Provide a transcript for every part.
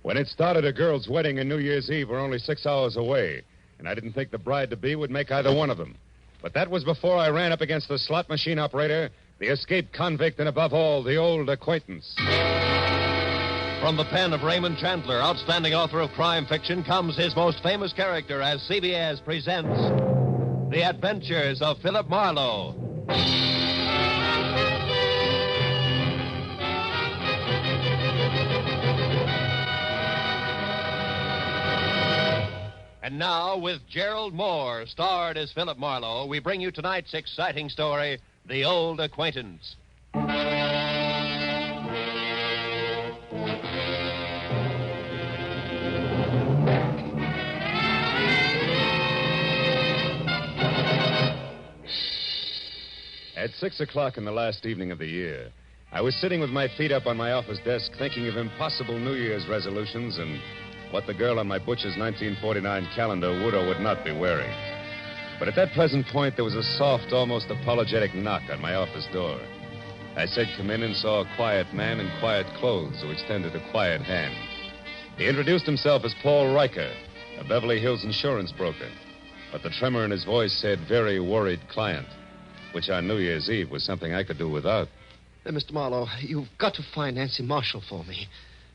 When it started, a girl's wedding and New Year's Eve were only 6 hours away, and I didn't think the bride-to-be would make either one of them. But that was before I ran up against the slot machine operator, the escaped convict, and above all, the old acquaintance. From the pen of Raymond Chandler, outstanding author of crime fiction, comes his most famous character as CBS presents The Adventures of Philip Marlowe. And now, with Gerald Moore, starred as Philip Marlowe, we bring you tonight's exciting story, The Old Acquaintance. At 6 o'clock in the last evening of the year, I was sitting with my feet up on my office desk thinking of impossible New Year's resolutions and what the girl on my butcher's 1949 calendar would or would not be wearing. But at that present point, there was a soft, almost apologetic knock on my office door. I said, "Come in," and saw a quiet man in quiet clothes who extended a quiet hand. He introduced himself as Paul Riker, a Beverly Hills insurance broker. But the tremor in his voice said, "Very worried client," which on New Year's Eve was something I could do without. Mr. Marlowe, you've got to find Nancy Marshall for me.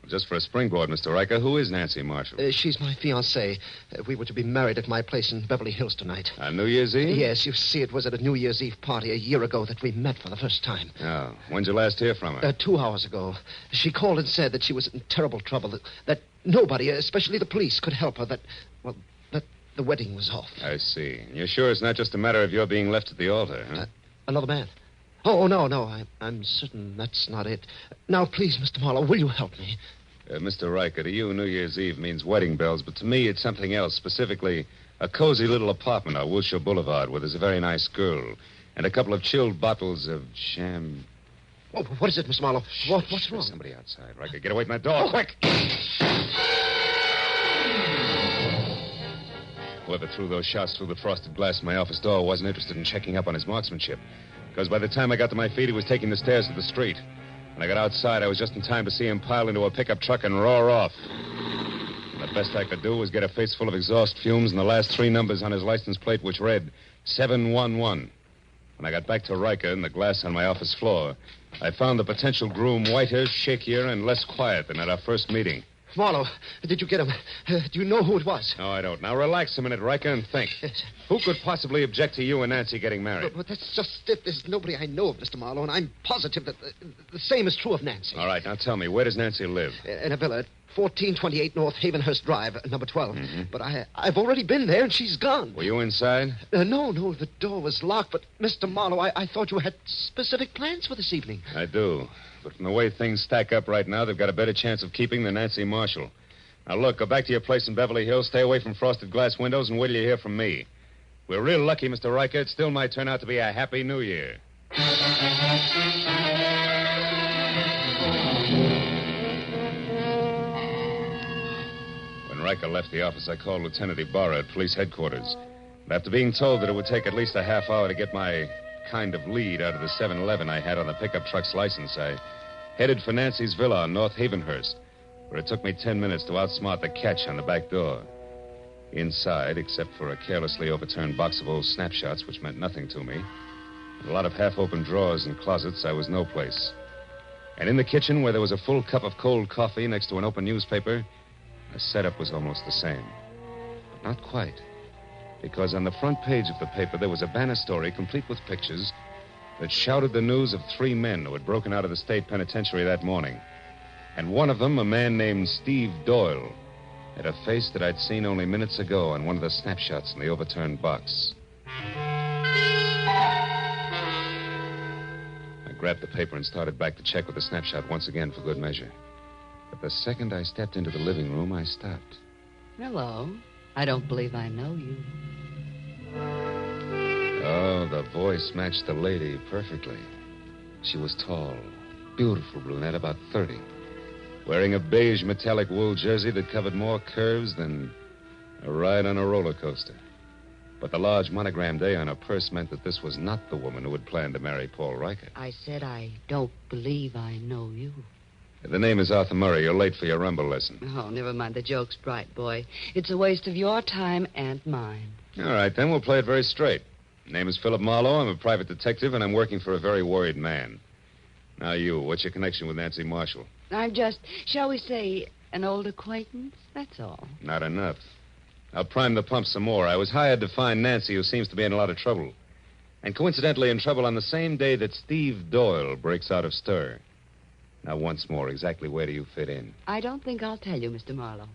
Just for a springboard, Mr. Riker, who is Nancy Marshall? She's my fiancée. We were to be married at my place in Beverly Hills tonight. On New Year's Eve? Yes, you see, it was at a New Year's Eve party a year ago that we met for the first time. Oh, when'd you last hear from her? 2 hours ago. She called and said that she was in terrible trouble, that nobody, especially the police, could help her, that the wedding was off. I see. You're sure it's not just a matter of your being left at the altar, huh? Another man? Oh, no, I'm certain that's not it. Now, please, Mr. Marlowe, will you help me? Mr. Riker, to you, New Year's Eve means wedding bells, but to me, it's something else, specifically a cozy little apartment on Wilshire Boulevard where there's a very nice girl and a couple of chilled bottles of sham... Oh, what is it, Mr. Marlowe? What's wrong? There's somebody outside. Riker, get away from that door, quick! Whoever threw those shots through the frosted glass of my office door wasn't interested in checking up on his marksmanship, because by the time I got to my feet, he was taking the stairs to the street. When I got outside, I was just in time to see him pile into a pickup truck and roar off. And the best I could do was get a face full of exhaust fumes and the last 3 numbers on his license plate, which read 711. When I got back to Riker and the glass on my office floor, I found the potential groom whiter, shakier, and less quiet than at our first meeting. Marlowe, did you get him? Do you know who it was? No, I don't. Now, relax a minute, Riker, and think. Yes. Who could possibly object to you and Nancy getting married? But that's just it. There's nobody I know of, Mr. Marlowe, and I'm positive that the same is true of Nancy. All right, now tell me, where does Nancy live? In a villa at 1428 North Havenhurst Drive, number 12. Mm-hmm. But I've already been there, and she's gone. Were you inside? No, the door was locked. But, Mr. Marlowe, I thought you had specific plans for this evening. I do. But from the way things stack up right now, they've got a better chance of keeping than Nancy Marshall. Now, look, go back to your place in Beverly Hills, stay away from frosted glass windows, and wait till you hear from me. We're real lucky, Mr. Riker. It still might turn out to be a happy New Year. When Riker left the office, I called Lieutenant Ibarra at police headquarters. And after being told that it would take at least a half hour to get my kind of lead out of the 7-Eleven I had on the pickup truck's license, I headed for Nancy's villa on North Havenhurst, where it took me 10 minutes to outsmart the catch on the back door. Inside, except for a carelessly overturned box of old snapshots, which meant nothing to me, and a lot of half-open drawers and closets, I was no place. And in the kitchen, where there was a full cup of cold coffee next to an open newspaper, the setup was almost the same. But not quite. Because on the front page of the paper, there was a banner story complete with pictures that shouted the news of 3 men who had broken out of the state penitentiary that morning. And one of them, a man named Steve Doyle, had a face that I'd seen only minutes ago on one of the snapshots in the overturned box. I grabbed the paper and started back to check with the snapshot once again for good measure. But the second I stepped into the living room, I stopped. Hello. I don't believe I know you. Oh, the voice matched the lady perfectly. She was tall, beautiful brunette, about 30. Wearing a beige metallic wool jersey that covered more curves than a ride on a roller coaster. But the large monogrammed A on her purse meant that this was not the woman who had planned to marry Paul Riker. I said I don't believe I know you. The name is Arthur Murray. You're late for your rumble lesson. Oh, never mind the jokes, bright boy. It's a waste of your time and mine. All right, then we'll play it very straight. Name is Philip Marlowe. I'm a private detective, and I'm working for a very worried man. Now you, what's your connection with Nancy Marshall? I'm just, shall we say, an old acquaintance? That's all. Not enough. I'll prime the pump some more. I was hired to find Nancy, who seems to be in a lot of trouble. And coincidentally in trouble on the same day that Steve Doyle breaks out of stir. Now, once more, exactly where do you fit in? I don't think I'll tell you, Mr. Marlowe.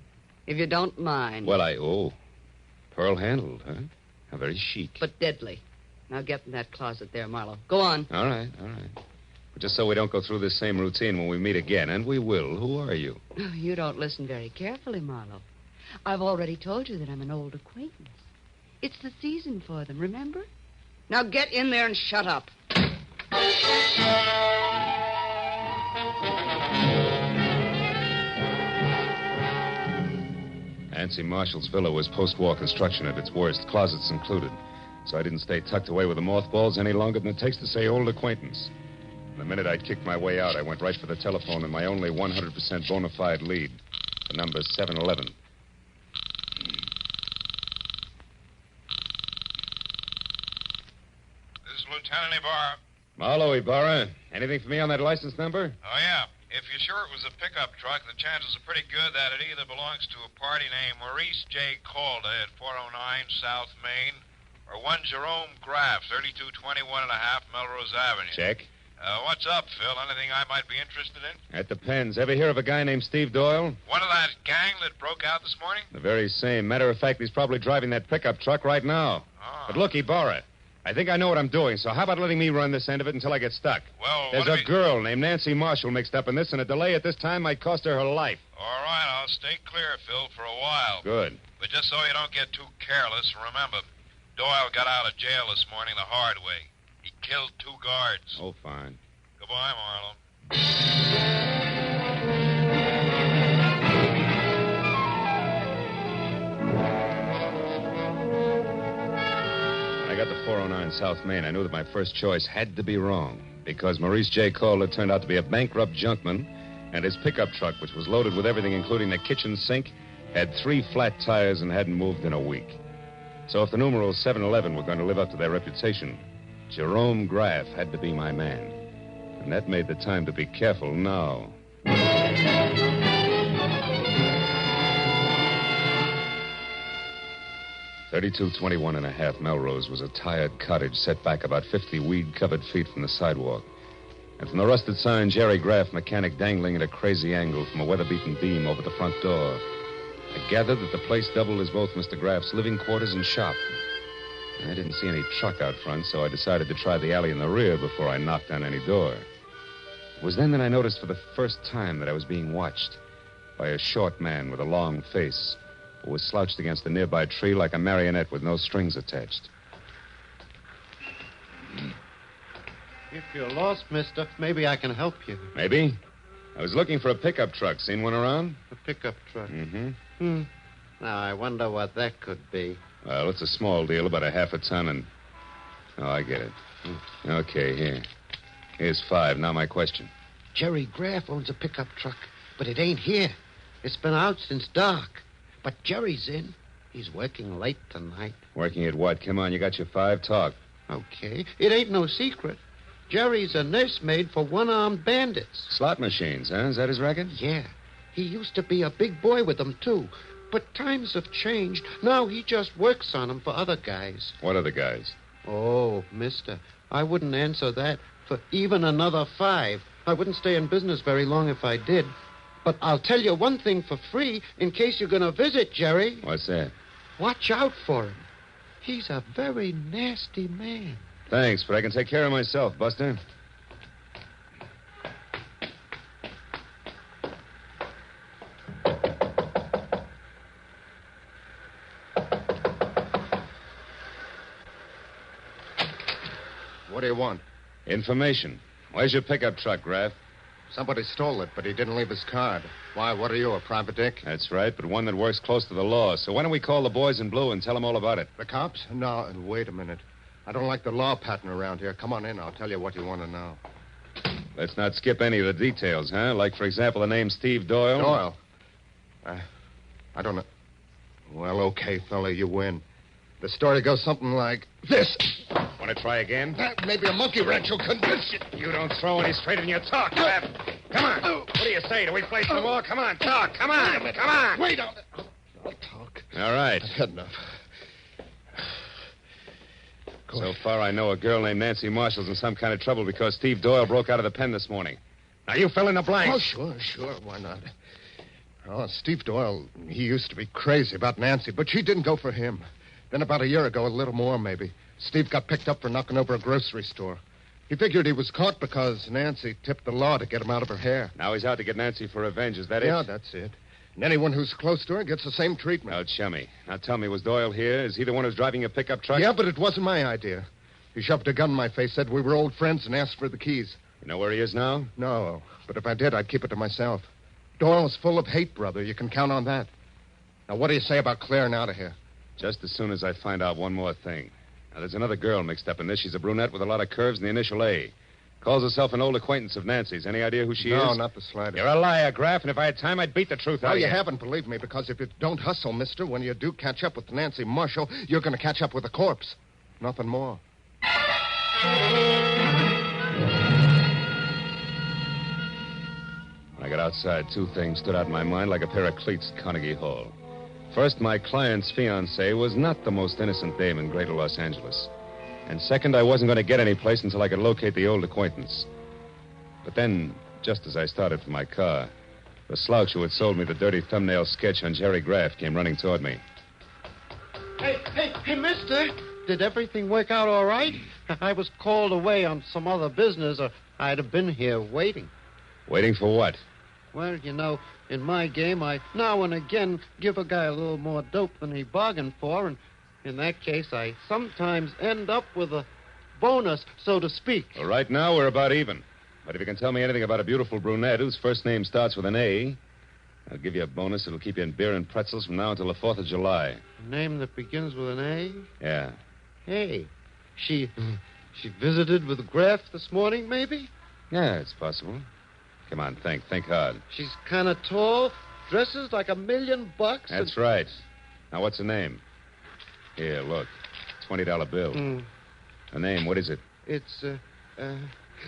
If you don't mind. Well, pearl-handled, huh? How very chic. But deadly. Now get in that closet there, Marlowe. Go on. All right. But just so we don't go through this same routine when we meet again, and we will, who are you? Oh, you don't listen very carefully, Marlowe. I've already told you that I'm an old acquaintance. It's the season for them, remember? Now get in there and shut up. Nancy Marshall's villa was post-war construction at its worst, closets included. So I didn't stay tucked away with the mothballs any longer than it takes to say old acquaintance. The minute I'd kicked my way out, I went right for the telephone and my only 100% bona fide lead. The number's 711. This is Lieutenant Ibarra. Marlowe, Ibarra. Anything for me on that license number? Oh, yeah. If you're sure it was a pickup truck, the chances are pretty good that it either belongs to a party named Maurice J. Calder at 409 South Main or one Jerome Graff, 3221 and a half Melrose Avenue. Check. What's up, Phil? Anything I might be interested in? That depends. Ever hear of a guy named Steve Doyle? One of that gang that broke out this morning? The very same. Matter of fact, he's probably driving that pickup truck right now. Oh. But look, Ibarra, I think I know what I'm doing, so how about letting me run this end of it until I get stuck? Well, There's a girl named Nancy Marshall mixed up in this, and a delay at this time might cost her life. All right, I'll stay clear, Phil, for a while. Good. But just so you don't get too careless, remember, Doyle got out of jail this morning the hard way. He killed 2 guards. Oh, fine. Goodbye, Marlowe. When I got to 409 South Main, I knew that my first choice had to be wrong, because Maurice J. Calder turned out to be a bankrupt junkman, and his pickup truck, which was loaded with everything, including the kitchen sink, had 3 flat tires and hadn't moved in a week. So if the numerals 711 were going to live up to their reputation, Jerome Graff had to be my man. And that made the time to be careful now. 3221 and a half Melrose was a tired cottage set back about 50 weed-covered feet from the sidewalk. And from the rusted sign, Jerry Graff, mechanic, dangling at a crazy angle from a weather-beaten beam over the front door. I gathered that the place doubled as both Mr. Graff's living quarters and shop. I didn't see any truck out front, so I decided to try the alley in the rear before I knocked on any door. It was then that I noticed for the first time that I was being watched by a short man with a long face who was slouched against a nearby tree like a marionette with no strings attached. If you're lost, mister, maybe I can help you. Maybe. I was looking for a pickup truck. Seen one around? A pickup truck. Mm-hmm. Now, I wonder what that could be. Well, it's a small deal, about a half a ton, and... Oh, I get it. Okay, here. Here's 5. Now my question. Jerry Graff owns a pickup truck, but it ain't here. It's been out since dark. But Jerry's in. He's working late tonight. Working at what? Come on, you got your 5. Talk. Okay. It ain't no secret. Jerry's a nursemaid for one-armed bandits. Slot machines, huh? Is that his racket? Yeah. He used to be a big boy with them, too. But times have changed. Now he just works on them for other guys. What other guys? Oh, mister, I wouldn't answer that for even another 5. I wouldn't stay in business very long if I did. But I'll tell you one thing for free in case you're going to visit Jerry. What's that? Watch out for him. He's a very nasty man. Thanks, but I can take care of myself, Buster. What do you want? Information. Where's your pickup truck, Graff? Somebody stole it, but he didn't leave his card. Why, what are you, a private dick? That's right, but one that works close to the law. So why don't we call the boys in blue and tell them all about it? The cops? No, wait a minute. I don't like the law pattern around here. Come on in. I'll tell you what you want to know. Let's not skip any of the details, huh? Like, for example, the name Steve Doyle. Doyle? I don't know. Well, okay, fella, you win. The story goes something like this. Want to try again? Maybe a monkey wrench will convince you. You don't throw any straight in your talk, Crab. Come on. What do you say? Do we play some more? Come on, talk. Come on. Come on. Wait on it. I'll talk. All right. I've had enough. So far, I know a girl named Nancy Marshall's in some kind of trouble because Steve Doyle broke out of the pen this morning. Now, you fill in the blanks. Oh, sure. Why not? Oh, Steve Doyle, he used to be crazy about Nancy, but she didn't go for him. Then about a year ago, a little more maybe, Steve got picked up for knocking over a grocery store. He figured he was caught because Nancy tipped the law to get him out of her hair. Now he's out to get Nancy for revenge. Is that it? Yeah, that's it. And anyone who's close to her gets the same treatment. Oh, chummy. Now tell me, was Doyle here? Is he the one who's driving a pickup truck? Yeah, but it wasn't my idea. He shoved a gun in my face, said we were old friends, and asked for the keys. You know where he is now? No, but if I did, I'd keep it to myself. Doyle's full of hate, brother. You can count on that. Now, what do you say about clearing out of here? Just as soon as I find out one more thing. Now, there's another girl mixed up in this. She's a brunette with a lot of curves and the initial A. Calls herself an old acquaintance of Nancy's. Any idea who she is? No, not the slightest. You're a liar, Graff, and if I had time, I'd beat the truth out No, of you. you haven't, believe me, because if you don't hustle, mister, when you do catch up with Nancy Marshall, you're going to catch up with a corpse. Nothing more. When I got outside, two things stood out in my mind like a pair of cleats at Carnegie Hall. First, my client's fiancée was not the most innocent dame in greater Los Angeles. And second, I wasn't going to get any place until I could locate the old acquaintance. But then, just as I started for my car, the slouch who had sold me the dirty thumbnail sketch on Jerry Graff came running toward me. Hey, mister. Did everything work out all right? I was called away on some other business, or I'd have been here waiting. Waiting for what? Well, you know, in my game, I now and again give a guy a little more dope than he bargained for, and in that case, I sometimes end up with a bonus, so to speak. Well, right now, we're about even. But if you can tell me anything about a beautiful brunette whose first name starts with an A, I'll give you a bonus that'll keep you in beer and pretzels from now until the 4th of July. A name that begins with an A? Yeah. Hey, she visited with Graff this morning, maybe? Yeah, it's possible. Come on, think hard. She's kind of tall, dresses like $1 million. That's right. Now, what's her name? Here, look. $20 bill. Her name, what is it? It's,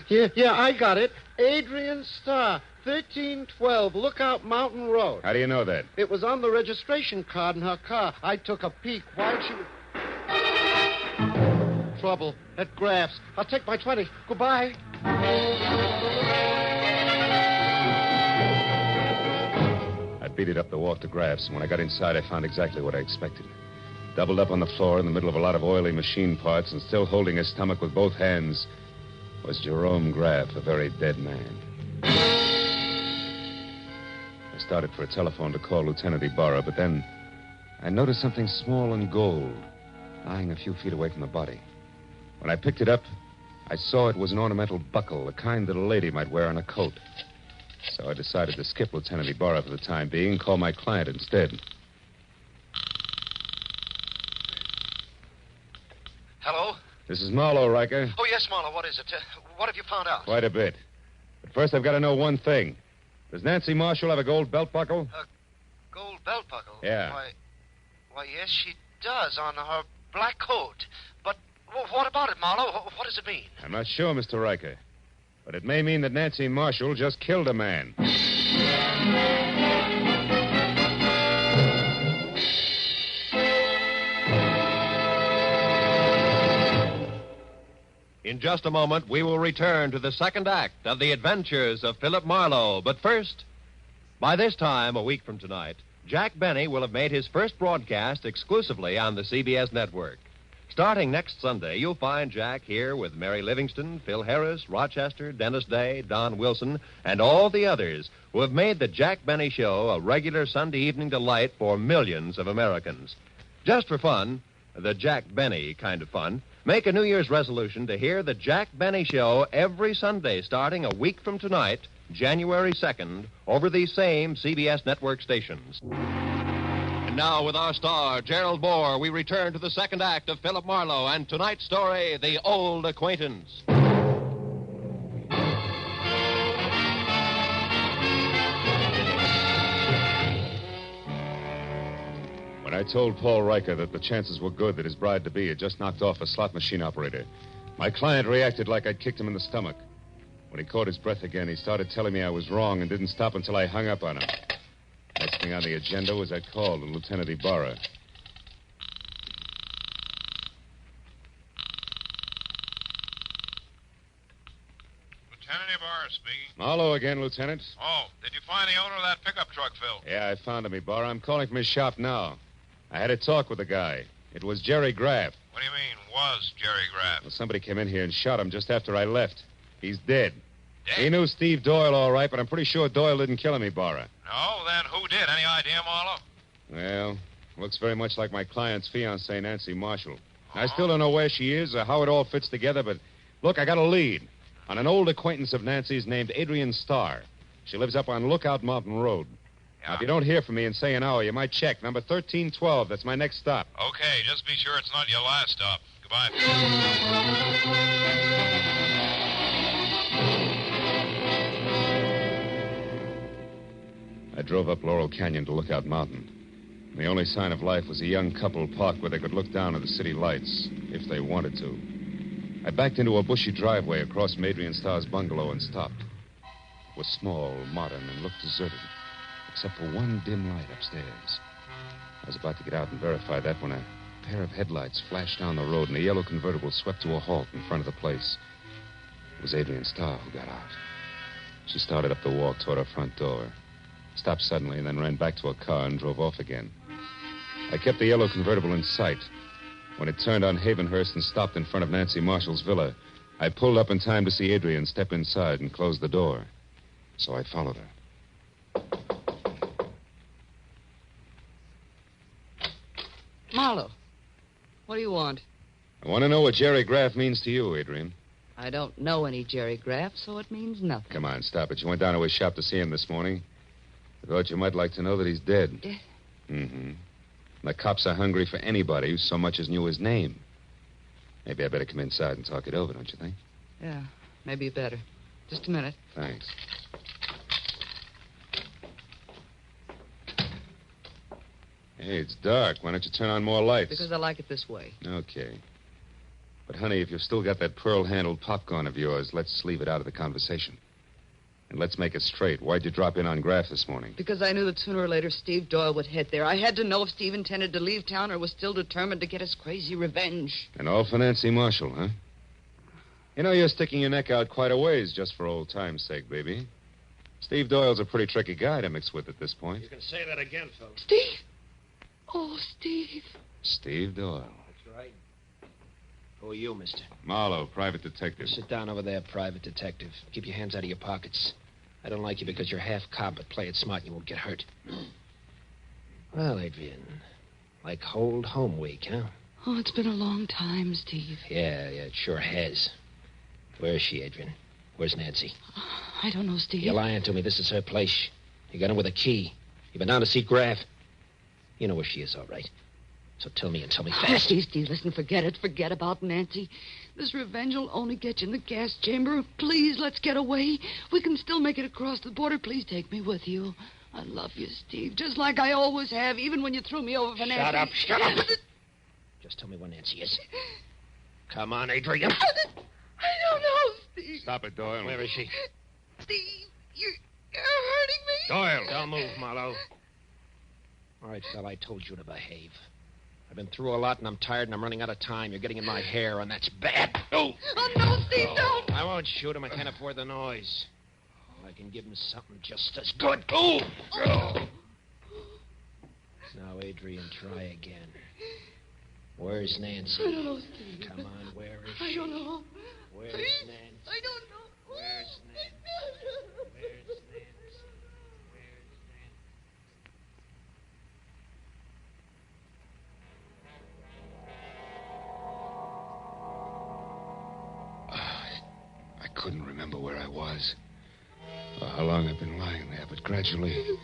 yeah, I got it. Adrian Starr, 1312 Lookout Mountain Road. How do you know that? It was on the registration card in her car. I took a peek while she was... Trouble at Graff's. I'll take my 20. Goodbye. I beat it up the walk to Graff's, and when I got inside, I found exactly what I expected. Doubled up on the floor in the middle of a lot of oily machine parts and still holding his stomach with both hands was Jerome Graff, a very dead man. I started for a telephone to call Lieutenant Ibarra, but then I noticed something small and gold lying a few feet away from the body. When I picked it up, I saw it was an ornamental buckle, the kind that a lady might wear on a coat. So I decided to skip Lieutenant Ibarra for the time being and call my client instead. Hello? This is Marlowe, Riker. Oh, yes, Marlowe. What is it? What have you found out? Quite a bit. But first, I've got to know one thing. Does Nancy Marshall have a gold belt buckle? A gold belt buckle? Yeah. Why, yes, she does on her black coat. But what about it, Marlowe? What does it mean? I'm not sure, Mr. Riker. But it may mean that Nancy Marshall just killed a man. In just a moment, we will return to the second act of the adventures of Philip Marlowe. But first, by this time, a week from tonight, Jack Benny will have made his first broadcast exclusively on the CBS network. Starting next Sunday, you'll find Jack here with Mary Livingston, Phil Harris, Rochester, Dennis Day, Don Wilson, and all the others who have made the Jack Benny Show a regular Sunday evening delight for millions of Americans. Just for fun, the Jack Benny kind of fun, make a New Year's resolution to hear the Jack Benny Show every Sunday starting a week from tonight, January 2nd, over these same CBS network stations. And now, with our star, Gerald Moore, we return to the second act of Philip Marlowe and tonight's story, The Old Acquaintance. When I told Paul Riker that the chances were good that his bride-to-be had just knocked off a slot machine operator, my client reacted like I'd kicked him in the stomach. When he caught his breath again, he started telling me I was wrong and didn't stop until I hung up on him. Next thing on the agenda was I called to Lieutenant Ibarra. Lieutenant Ibarra speaking. Marlowe again, Lieutenant. Oh, did you find the owner of that pickup truck, Phil? Yeah, I found him, Ibarra. I'm calling from his shop now. I had a talk with the guy. It was Jerry Graff. What do you mean, was Jerry Graff? Well, somebody came in here and shot him just after I left. He's dead. Dead? He knew Steve Doyle all right, but I'm pretty sure Doyle didn't kill him, Ibarra. No, then who did? Any idea, Marlowe? Well, looks very much like my client's fiancée, Nancy Marshall. I still don't know where she is or how it all fits together, but look, I got a lead on an old acquaintance of Nancy's named Adrian Starr. She lives up on Lookout Mountain Road. Yeah. Now, if you don't hear from me in, say, an hour, you might check. Number 1312. That's my next stop. Okay, just be sure it's not your last stop. Goodbye. I drove up Laurel Canyon to Lookout Mountain. And the only sign of life was a young couple parked where they could look down at the city lights, if they wanted to. I backed into a bushy driveway across from Adrian Starr's bungalow and stopped. It was small, modern, and looked deserted, except for one dim light upstairs. I was about to get out and verify that when a pair of headlights flashed down the road and a yellow convertible swept to a halt in front of the place. It was Adrian Starr who got out. She started up the walk toward her front door, stopped suddenly, and then ran back to her car and drove off again. I kept the yellow convertible in sight. When it turned on Havenhurst and stopped in front of Nancy Marshall's villa, I pulled up in time to see Adrian step inside and close the door. So I followed her. Marlowe, what do you want? I want to know what Jerry Graff means to you, Adrian. I don't know any Jerry Graff, so it means nothing. Come on, stop it. You went down to his shop to see him this morning. I thought you might like to know that he's dead. Dead? Mm-hmm. The cops are hungry for anybody who so much as knew his name. Maybe I better come inside and talk it over, don't you think? Yeah, maybe better. Just a minute. Thanks. Hey, it's dark. Why don't you turn on more lights? Because I like it this way. Okay. But, honey, if you've still got that pearl-handled popcorn of yours, let's leave it out of the conversation. And let's make it straight. Why'd you drop in on Graff this morning? Because I knew that sooner or later Steve Doyle would head there. I had to know if Steve intended to leave town or was still determined to get his crazy revenge. And all for Nancy Marshall, huh? You know, you're sticking your neck out quite a ways just for old time's sake, baby. Steve Doyle's a pretty tricky guy to mix with at this point. You can say that again, Phil. Steve? Oh, Steve. Steve Doyle. That's right. Who are you, mister? Marlowe, private detective. Sit down over there, private detective. Keep your hands out of your pockets. I don't like you because you're half cop, but play it smart and you won't get hurt. Well, Adrian, like old home week, huh? Oh, it's been a long time, Steve. Yeah, it sure has. Where is she, Adrian? Where's Nancy? I don't know, Steve. You're lying to me. This is her place. You got in with a key. You've been down to see Graff. You know where she is, all right. So tell me and tell me Oh, fast. Steve, listen, forget it. Forget about Nancy. This revenge will only get you in the gas chamber. Please, let's get away. We can still make it across the border. Please take me with you. I love you, Steve, just like I always have, even when you threw me over for Nancy. Shut up. Just tell me where Nancy is. Come on, Adrian. I don't know, Steve. Stop it, Doyle. Where is she? Steve, you're hurting me. Doyle! Don't move, Marlowe. All right, Phil, I told you to behave. I've been through a lot, and I'm tired, and I'm running out of time. You're getting in my hair, and that's bad. Oh, no, Steve, don't. I won't shoot him. I can't afford the noise. I can give him something just as good. Oh! Now, Adrian, try again. Where's Nancy? I don't know, Steve. Come on, where is she? I don't know. Where's Please? Nancy? I don't know. Where's Nancy? Where's Nancy? Where's Nancy? I couldn't remember where I was or how long I'd been lying there, but gradually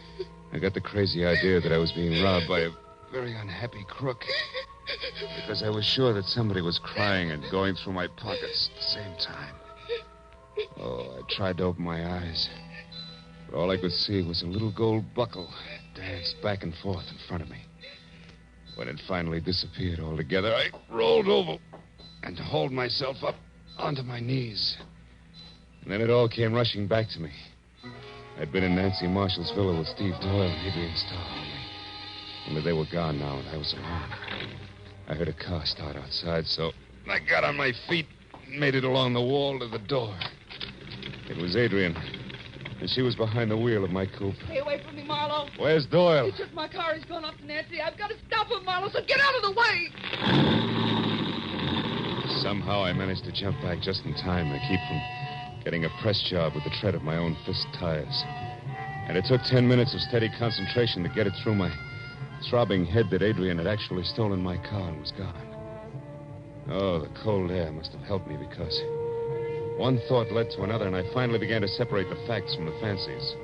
I got the crazy idea that I was being robbed by a very unhappy crook because I was sure that somebody was crying and going through my pockets at the same time. Oh, I tried to open my eyes, but all I could see was a little gold buckle danced back and forth in front of me. When it finally disappeared altogether, I rolled over and hauled myself up onto my knees. And then it all came rushing back to me. I'd been in Nancy Marshall's villa with Steve Doyle and Adrian Starr. Only they were gone now, and I was alone. I heard a car start outside, so I got on my feet and made it along the wall to the door. It was Adrian, and she was behind the wheel of my coupe. Stay away from me, Marlowe. Where's Doyle? He took my car. He's going up to Nancy. I've got to stop him, Marlowe, so get out of the way. Somehow I managed to jump back just in time to keep from getting a press job with the tread of my own fist tires. And it took 10 minutes of steady concentration to get it through my throbbing head that Adrian had actually stolen my car and was gone. Oh, the cold air must have helped me because one thought led to another, and I finally began to separate the facts from the fancies.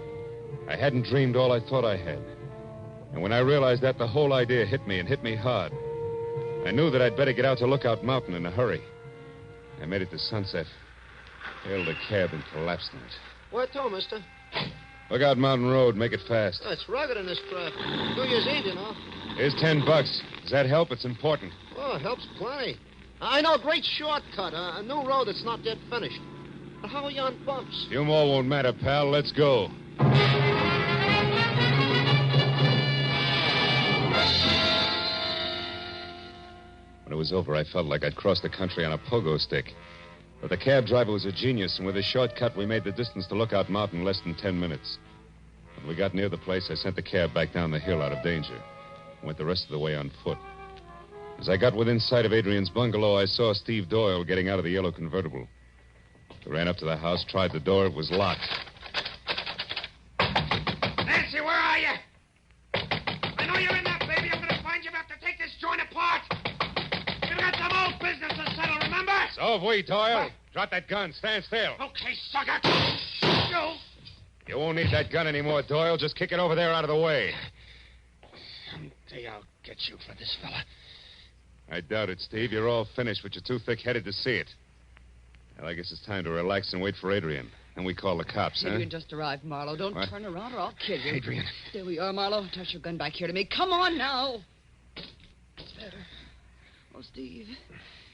I hadn't dreamed all I thought I had. And when I realized that, the whole idea hit me and hit me hard. I knew that I'd better get out to Lookout Mountain in a hurry. I made it to Sunset, hailed a cab, and collapsed in it. Where to, mister? Lookout Mountain Road. Make it fast. Oh, it's rugged in this crap. New Year's Eve, you know. Here's $10. Does that help? It's important. Oh, it helps plenty. I know a great shortcut, a new road that's not yet finished. But how are you on bumps? Few more won't matter, pal. Let's go. When it was over, I felt like I'd crossed the country on a pogo stick. But the cab driver was a genius, and with a shortcut, we made the distance to Lookout Mountain in less than 10 minutes. When we got near the place, I sent the cab back down the hill out of danger. Went the rest of the way on foot. As I got within sight of Adrian's bungalow, I saw Steve Doyle getting out of the yellow convertible. I ran up to the house, tried the door. It was locked. Nancy, where are you? I know you're in there, baby. I'm going to find you. I have to take this joint apart. We've got some old business to settle, remember? So have we, Doyle. Drop that gun. Stand still. Okay, sucker. Go. You won't need that gun anymore, Doyle. Just kick it over there out of the way. Someday I'll get you for this fella. I doubt it, Steve. You're all finished, but you're too thick-headed to see it. Well, I guess it's time to relax and wait for Adrian. Then we call the cops, huh? Adrian just arrived, Marlowe. Don't What? turn around or I'll kill you. Adrian. There we are, Marlowe. Toss your gun back here to me. Come on now. It's better. Oh, Steve.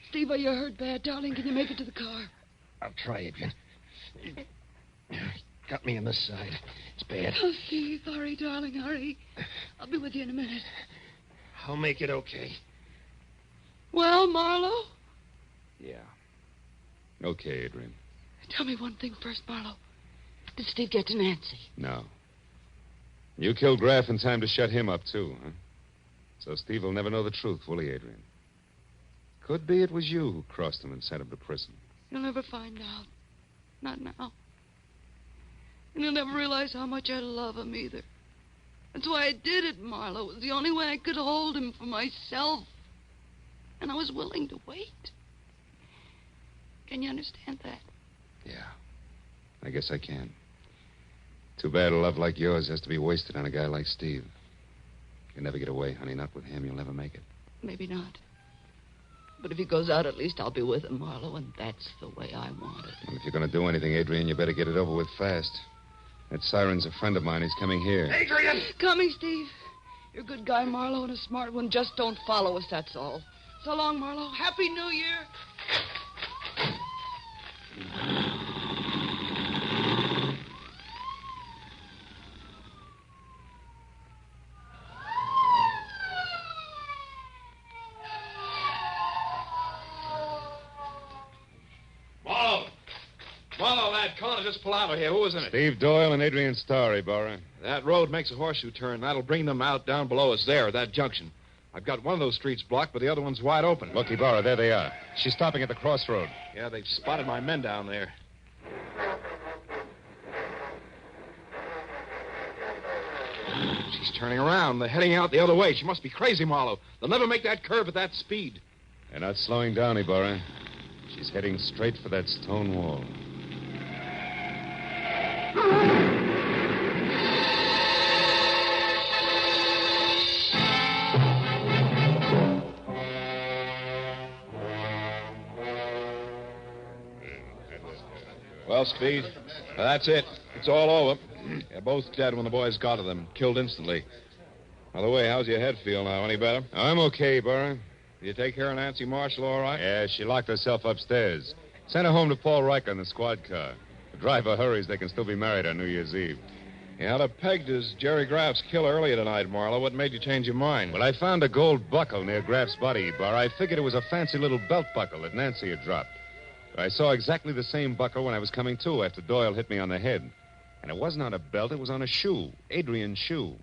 Steve, are you hurt bad, darling? Can you make it to the car? I'll try, Adrian. Got me on this side. It's bad. Oh, Steve, hurry, darling, hurry. I'll be with you in a minute. I'll make it okay. Well, Marlowe? Yeah. Okay, Adrian. Tell me one thing first, Marlowe. Did Steve get to Nancy? No. You killed Graff in time to shut him up, too, huh? So Steve will never know the truth, will he, Adrian? Could be it was you who crossed him and sent him to prison. You'll never find out. Not now. And you'll never realize how much I love him either. That's why I did it, Marlowe. It was the only way I could hold him for myself. And I was willing to wait. Can you understand that? Yeah. I guess I can. Too bad a love like yours has to be wasted on a guy like Steve. You'll never get away, honey. Not with him. You'll never make it. Maybe not. But if he goes out, at least I'll be with him, Marlowe, and that's the way I want it. And if you're going to do anything, Adrian, you better get it over with fast. That siren's a friend of mine. He's coming here. Adrian! Coming, Steve. You're a good guy, Marlowe, and a smart one. Just don't follow us, that's all. So long, Marlowe. Happy New Year. Marlowe, that car just pull out of here. Who was in it? Steve Doyle and Adrian Starr, Ibarra. That road makes a horseshoe turn. That'll bring them out down below us there, that junction. I've got one of those streets blocked, but the other one's wide open. Look, Ibarra, there they are. She's stopping at the crossroad. Yeah, they've spotted my men down there. She's turning around. They're heading out the other way. She must be crazy, Marlowe. They'll never make that curve at that speed. They're not slowing down, Ibarra. She's heading straight for that stone wall. Well, Speed, that's it. It's all over. They're both dead when the boys got to them. Killed instantly. By the way, how's your head feel now? Any better? I'm okay, Burr. Did you take care of Nancy Marshall all right? Yeah, she locked herself upstairs. Sent her home to Paul Riker in the squad car. The driver hurries, they can still be married on New Year's Eve. You had her pegged as Jerry Graff's killer earlier tonight, Marlowe. What made you change your mind? Well, I found a gold buckle near Graff's body, Bar. I figured it was a fancy little belt buckle that Nancy had dropped. I saw exactly the same buckle when I was coming to after Doyle hit me on the head. And it wasn't on a belt, it was on a shoe. Adrian's shoe.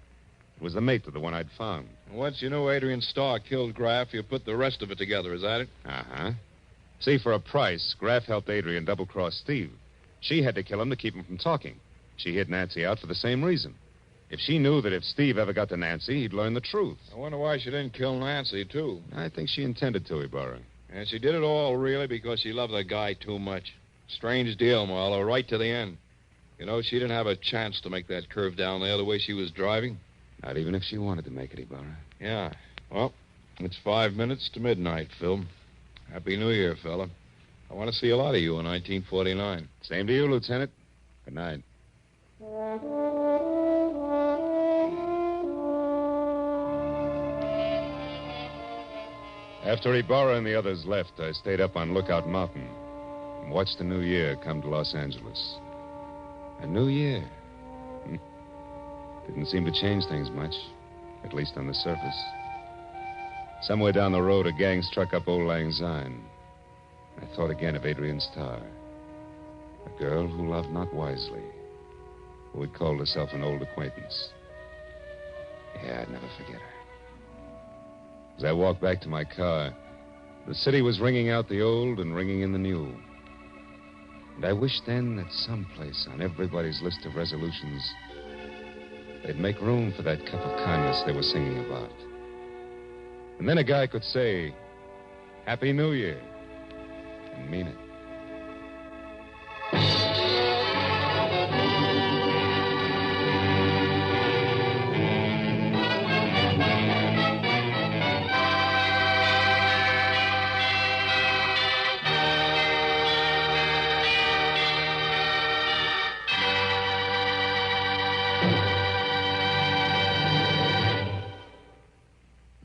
It was the mate to the one I'd found. Once you knew Adrian Starr killed Graff, you put the rest of it together, is that it? Uh-huh. See, for a price, Graff helped Adrian double-cross Steve. She had to kill him to keep him from talking. She hid Nancy out for the same reason. If she knew that if Steve ever got to Nancy, he'd learn the truth. I wonder why she didn't kill Nancy, too. I think she intended to, Ibarra. And she did it all, really, because she loved the guy too much. Strange deal, Marlowe, right to the end. You know, she didn't have a chance to make that curve down there the way she was driving. Not even if she wanted to make it, Ibarra. Yeah. Well, it's 5 minutes to midnight, Phil. Happy New Year, fella. I want to see a lot of you in 1949. Same to you, Lieutenant. Good night. After Ibarra and the others left, I stayed up on Lookout Mountain and watched the new year come to Los Angeles. A new year. Didn't seem to change things much, at least on the surface. Somewhere down the road, a gang struck up Old Lang Syne. I thought again of Adrian Starr, a girl who loved not wisely, who had called herself an old acquaintance. Yeah, I'd never forget her. As I walked back to my car, the city was ringing out the old and ringing in the new. And I wished then that someplace on everybody's list of resolutions, they'd make room for that cup of kindness they were singing about. And then a guy could say, Happy New Year, and mean it.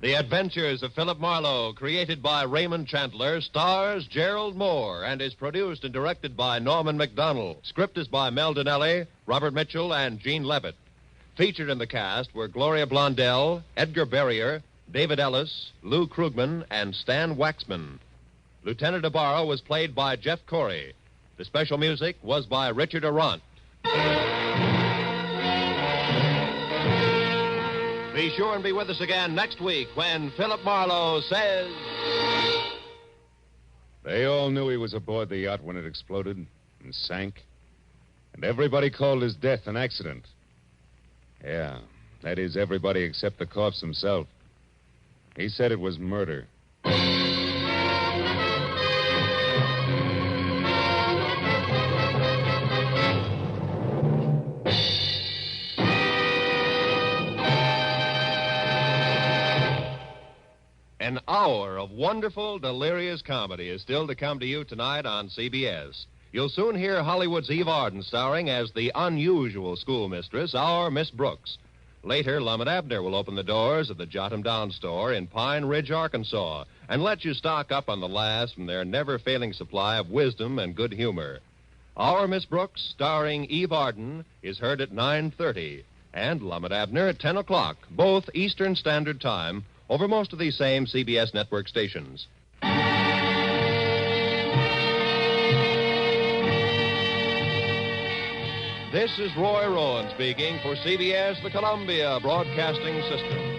The Adventures of Philip Marlowe, created by Raymond Chandler, stars Gerald Moore and is produced and directed by Norman McDonald. Script is by Mel Donnelly, Robert Mitchell, and Gene Levitt. Featured in the cast were Gloria Blondell, Edgar Barrier, David Ellis, Lou Krugman, and Stan Waxman. Lieutenant Ibarra was played by Jeff Corey. The special music was by Richard Arant. Be sure and be with us again next week when Philip Marlowe says... They all knew he was aboard the yacht when it exploded and sank. And everybody called his death an accident. Yeah, that is everybody except the corpse himself. He said it was murder. An hour of wonderful, delirious comedy is still to come to you tonight on CBS. You'll soon hear Hollywood's Eve Arden starring as the unusual schoolmistress, our Miss Brooks. Later, Lum and Abner will open the doors of the Jot 'em Down store in Pine Ridge, Arkansas, and let you stock up on the last from their never-failing supply of wisdom and good humor. Our Miss Brooks, starring Eve Arden, is heard at 9:30, and Lum and Abner at 10 o'clock, both Eastern Standard Time, over most of these same CBS network stations. This is Roy Rowan speaking for CBS, the Columbia Broadcasting System.